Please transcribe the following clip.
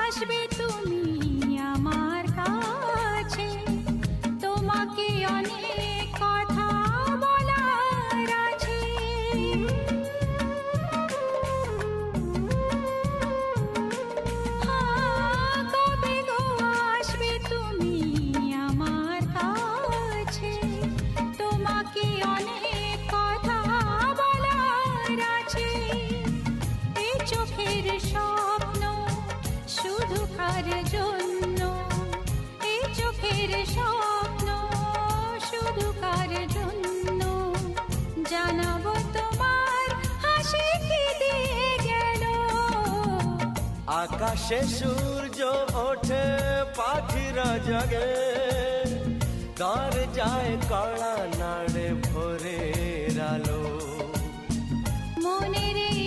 আসবে তুমি আমার কাছে, তোমাকে অনেক কথা বলার আছে। কবে গো আসবে তুমি আমার কাছে, তোমাকে অনেক কথা বলার আছে। এই চোখের স্বপ্ন শুধু কার জন্য, এই চোখের স্বপ্ন শুধু কার জন্য, জানাবো তোমার হাসি কি দিয়ে গেল। আকাশে সূর্য ওঠে পাখিরা জাগে, তার যায় কড়া নাড়ে ভোরের আলো। মনের এই